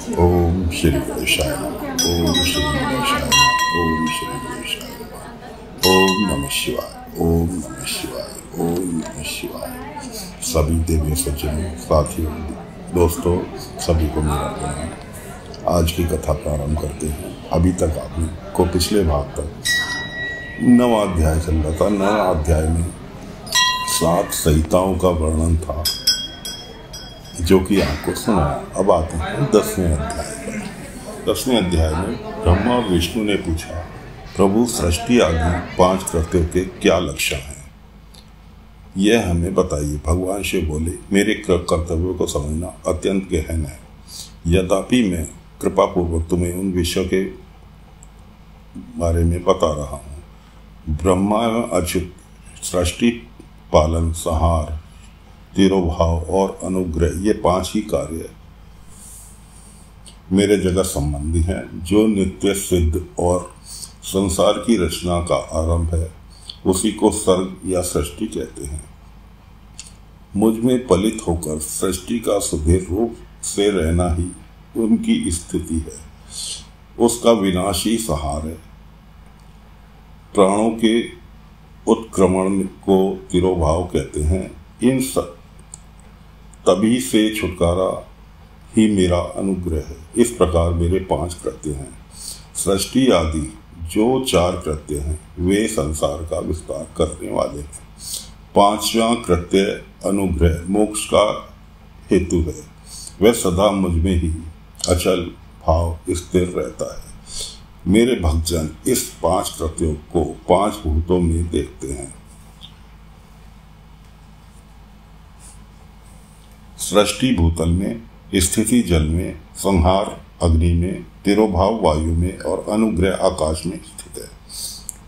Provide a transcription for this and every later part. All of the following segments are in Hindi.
ओम श्री गणेशाय नमः। ओम श्री गणेशाय नमः। ओम श्री गणेशाय नमः। ओम नमः शिवाय। ओम नमः शिवाय। ओम नमः शिवाय। सभी देवी सज्जनों, साथियों, दोस्तों, सभी को मेरा प्रणाम। आज की कथा प्रारंभ करते हैं। अभी तक आपने को पिछले भाग तक 9वां अध्याय चल रहा था। 9वां अध्याय में 7 संहिताओं का वर्णन था जो कि आपको सुनाया। अब आते हैं 10वें अध्याय पर। 10वें अध्याय में ब्रह्मा और विष्णु ने पूछा, प्रभु, सृष्टि आदि 5 कृत्यों के क्या लक्षण हैं? यह हमें बताइए। भगवान शिव बोले, मेरे कर्तव्यों को समझना अत्यंत गहन है, यद्यपि मैं कृपापूर्वक तुम्हें उन विषयों के बारे में बता रहा हूँ। ब्रह्मा एवं अच्युत सृष्टि, पालन, संहार, तिरोभाव और अनुग्रह, ये 5 ही कार्य मेरे जगत संबंधी हैं, जो नित्य सिद्ध और संसार की रचना का आरंभ है, उसी को सर्ग या सृष्टि कहते हैं। मुझ में पलित होकर सृष्टि का सुदृढ़ रूप से रहना ही उनकी स्थिति है, उसका विनाश ही संहार है। प्राणों के उत्क्रमण को तिरोभाव कहते हैं। इन तभी से छुटकारा ही मेरा अनुग्रह है। इस प्रकार मेरे 5 कृत्य हैं। सृष्टि आदि जो 4 कृत्य हैं, वे संसार का विस्तार करने वाले हैं। 5वां कृत्य अनुग्रह, मोक्ष का हेतु है। वह सदा मुझ में ही अचल भाव स्थिर रहता है। मेरे भक्तजन इस 5 कृत्यों को 5 भूतों में देखते हैं। सृष्टि भूतल में, स्थिति जल में, संहार अग्नि में, तिरोभाव वायु में और अनुग्रह आकाश में स्थित है।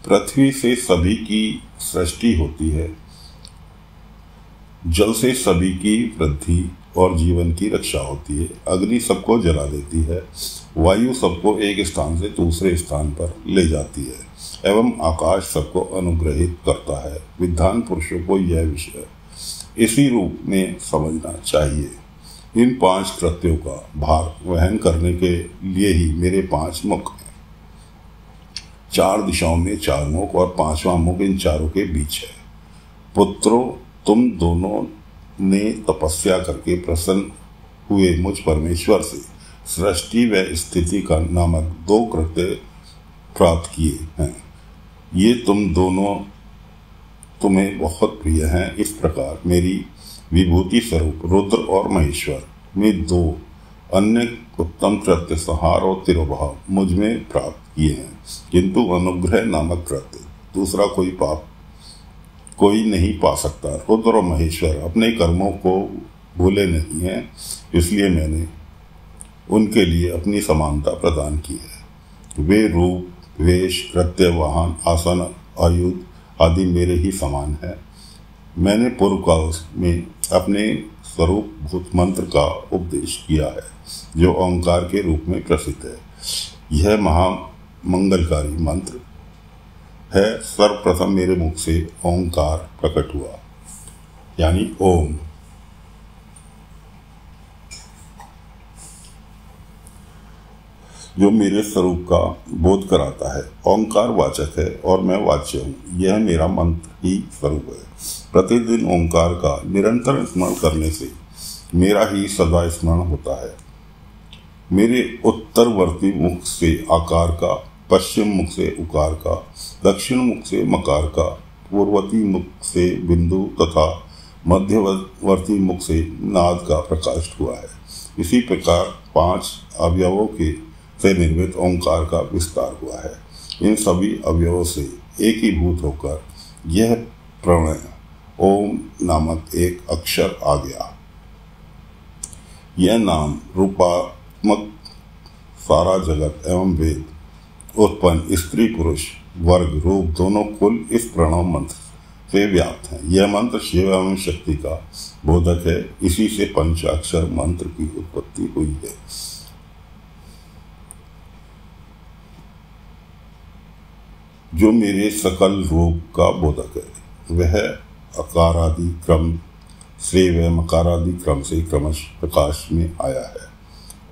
पृथ्वी से सभी की सृष्टि होती है, जल से सभी की वृद्धि और जीवन की रक्षा होती है, अग्नि सबको जला देती है, वायु सबको एक स्थान से दूसरे स्थान पर ले जाती है एवं आकाश सबको अनुग्रहित करता है। विद्वान पुरुषों को यह विषय इसी रूप में समझना चाहिए। इन 5 कृत्यों का भार वहन करने के लिए ही मेरे 5 मुख हैं। 4 दिशाओं में 4 मुख और 5वां मुख इन चारों के बीच है। पुत्रों, तुम दोनों ने तपस्या करके प्रसन्न हुए मुझ परमेश्वर से सृष्टि व स्थिति का नामक 2 कृत्य प्राप्त किए हैं। ये तुम दोनों तुम्हें बहुत प्रिय हैं। इस प्रकार मेरी विभूति स्वरूप रुद्र और महेश्वर में 2 अन्य उत्तम कृत्य, संहार और तिरोभाव, मुझ में प्राप्त किए हैं, किंतु अनुग्रह नामक कृत्य दूसरा कोई नहीं पा सकता। रुद्र और महेश्वर अपने कर्मों को भूले नहीं हैं, इसलिए मैंने उनके लिए अपनी समानता प्रदान की है। वे रूप, वेश, कृत्य, वाहन, आसन, आयुध आदि मेरे ही समान है। मैंने पूर्व काल में अपने स्वरूप भूत मंत्र का उपदेश किया है, जो ओंकार के रूप में प्रसिद्ध है। यह महामंगलकारी मंत्र है। सर्वप्रथम मेरे मुख से ओंकार प्रकट हुआ, यानी ओम। जो मेरे स्वरूप का बोध कराता है। ओंकार वाचक है और मैं वाच्य हूँ। यह मेरा मंत्र ही स्वरूप है। प्रतिदिन ओंकार का निरंतर स्मरण करने से मेरा ही सदा स्मरण होता है। मेरे उत्तरवर्ती मुख से आकार का, पश्चिम मुख से उकार का, दक्षिण मुख से मकार का, पूर्ववर्ती मुख से बिंदु तथा मध्यवर्ती मुख से नाद का प्रकाश हुआ है। इसी प्रकार 5 अवयवों से निर्मित ओंकार का विस्तार हुआ है। इन सभी अवयवों से एक ही भूत होकर यह प्रणय ओम नामक एक अक्षर आ गया। यह नाम रूपात्मक सारा जगत एवं वेद उत्पन्न स्त्री पुरुष वर्ग रूप दोनों कुल इस प्रणव मंत्र से व्याप्त है। यह मंत्र शिव एवं शक्ति का बोधक है। इसी से पंचाक्षर मंत्र की उत्पत्ति हुई है। जो मेरे सकल रूप का बोधक है, वह अकारादि क्रम से व मकारादि क्रम से क्रमश प्रकाश में आया है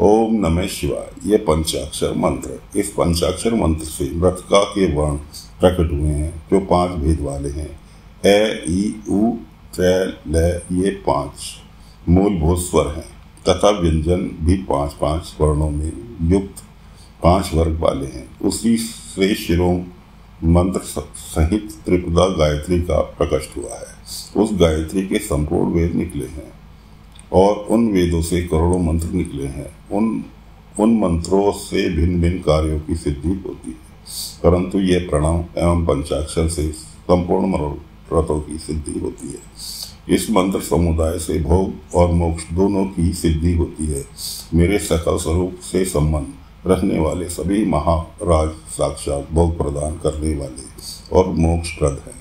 ओम नमः शिवाय ये पंचाक्षर मंत्र। इस पंचाक्षर मंत्र से मृतका के वर्ण प्रकट हुए हैं जो 5 भेद वाले हैं। ए, ई, उ, त्र, ल ये 5 मूलभूत स्वर हैं तथा व्यंजन भी 5-5 वर्णों में युक्त 5 वर्ग वाले हैं। उसी से शिरों मंत्र सहित त्रिपदा गायत्री का प्रकट हुआ है। उस गायत्री के संपूर्ण वेद निकले हैं और उन वेदों से करोड़ों मंत्र निकले हैं। उन मंत्रों से भिन्न भिन्न कार्यों की सिद्धि होती है, परंतु ये प्रणव एवं पंचाक्षर से संपूर्ण मनोरथों की सिद्धि होती है। इस मंत्र समुदाय से भोग और मोक्ष दोनों की सिद्धि होती है। मेरे सकल स्वरूप से संबंध रखने वाले सभी महाराज साक्षात भोग प्रदान करने वाले और मोक्षप्रद हैं।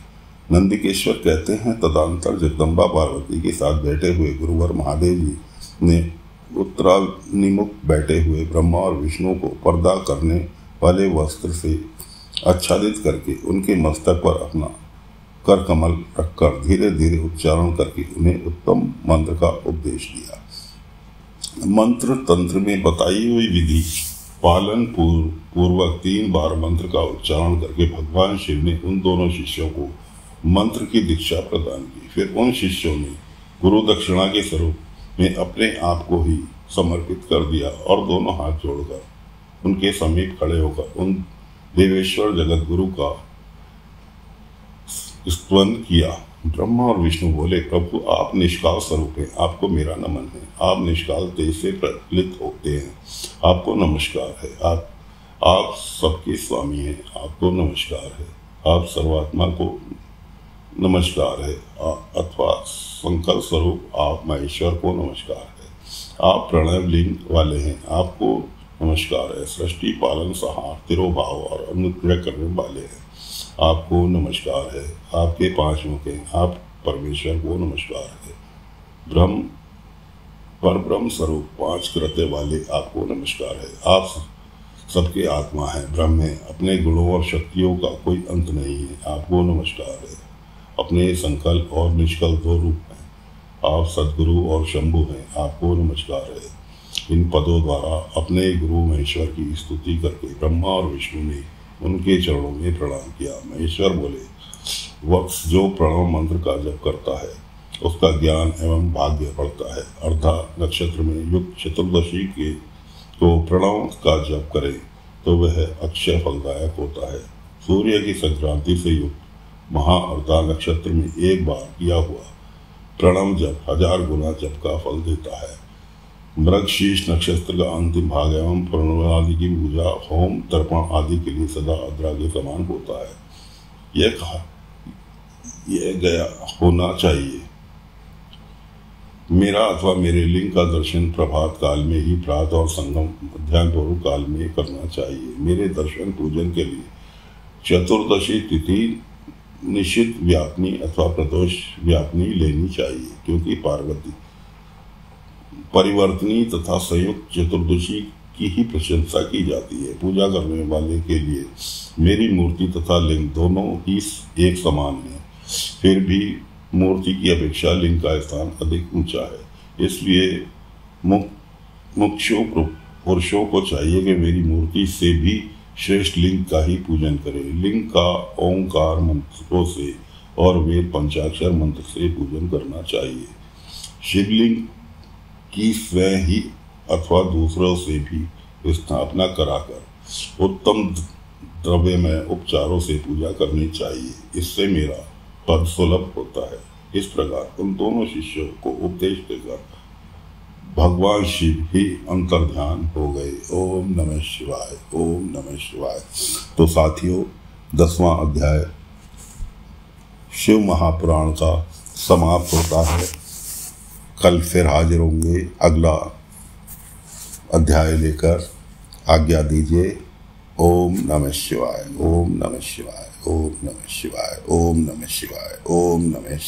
नंदिकेश्वर कहते हैं, तदंतर जगदम्बा पार्वती के साथ बैठे हुए गुरुवर महादेव जी ने उत्तराभिमुख बैठे हुए ब्रह्मा और विष्णु को पर्दा करने वाले वस्त्र से आच्छादित करके उनके मस्तक पर अपना कर कमल रखकर धीरे धीरे उच्चारण करके उन्हें उत्तम मंत्र का उपदेश दिया। मंत्र तंत्र में बताई हुई विधि पालन पूर्वक 3 बार मंत्र का उच्चारण करके भगवान शिव ने उन दोनों शिष्यों को मंत्र की दीक्षा प्रदान की। फिर उन शिष्यों ने गुरु दक्षिणा के स्वरूप में अपने आप को ही समर्पित कर दिया और दोनों हाथ जोड़कर उनके समीप खड़े होकर उन देवेश्वर जगत गुरु का स्तवन किया। ब्रह्मा और विष्णु बोले, प्रभु आप निष्काल स्वरूप हैं, आपको मेरा नमन है। आप निष्काल तेज से प्रज्वलित होते हैं, आपको नमस्कार है। आप सबके स्वामी हैं, आपको नमस्कार है। आप सर्वात्मा को नमस्कार है, अथवा संकल्प स्वरूप आप महेश्वर को नमस्कार है। आप प्रणव लिंग वाले हैं, आपको नमस्कार है। सृष्टि पालन संहार तिरोभाव और अनुग्रह करने वाले हैं, आपको नमस्कार है। आपके 5 मुख हैं, आप परमेश्वर को नमस्कार है। ब्रह्म स्वरूप 5 कृत्य वाले आपको नमस्कार है। आप सबके आत्मा है, ब्रह्म है, अपने गुणों और शक्तियों का कोई अंत नहीं है, आपको नमस्कार है। अपने संकल्प और निष्कल 2 रूप हैं, आप सदगुरु और शंभु हैं, आपको नमस्कार है। इन पदों द्वारा अपने गुरु महेश्वर की स्तुति करके ब्रह्मा और विष्णु ने उनके चरणों में प्रणाम किया। महेश्वर बोले, वत्स जो प्रणव मंत्र का जप करता है उसका ज्ञान एवं भाग्य बढ़ता है। अर्धा नक्षत्र में युक्त चतुर्दशी के तो प्रणव का जप करे तो वह अक्षय फलदायक होता है। सूर्य की संक्रांति से युक्त महाअर्धा नक्षत्र में एक बार किया हुआ प्रणव जप 1000 गुना जप का फल देता है। मृगशीर्ष नक्षत्र का अंतिम भाग एवं प्रणव आदि की पूजा होम तर्पण आदि के लिए सदा अद्रा के समान होता है। यह गया होना चाहिए। मेरा अथवा मेरे लिंग का दर्शन प्रभात काल में ही, प्रातः और संगम मध्याह्न पूर्व काल में करना चाहिए। मेरे दर्शन पूजन के लिए चतुर्दशी तिथि निश्चित व्यापनी अथवा प्रदोष व्यापनी लेनी चाहिए, क्योंकि पार्वती परिवर्तनी तथा संयुक्त चतुर्दशी की ही प्रशंसा की जाती है। पूजा करने वाले के लिए मेरी मूर्ति तथा लिंग दोनों ही एक समान है, फिर भी मूर्ति की अपेक्षा लिंग का स्थान अधिक ऊंचा है। इसलिए मुमुक्षु पुरुषों को चाहिए कि मेरी मूर्ति से भी श्रेष्ठ लिंग का ही पूजन करें। लिंग का ओंकार मंत्रों से और वेद पंचाक्षर मंत्र से पूजन करना चाहिए। शिवलिंग की स्वयं ही अथवा दूसरों से भी स्थापना कराकर उत्तम द्रव्यमय उपचारों से पूजा करनी चाहिए। इससे मेरा पद सुलभ होता है। इस प्रकार उन दोनों शिष्यों को उपदेश देकर भगवान शिव ही अंतर्ध्यान हो गए। ओम नमः शिवाय, ओम नमः शिवाय। तो साथियों, 10वां अध्याय शिव महापुराण का समाप्त होता है। कल फिर हाजिर होंगे अगला अध्याय लेकर। आज्ञा दीजिए। ओम नमः शिवाय, ओम नमः शिवाय, ओम नमः शिवाय, ओम नमः शिवाय, ओम नमः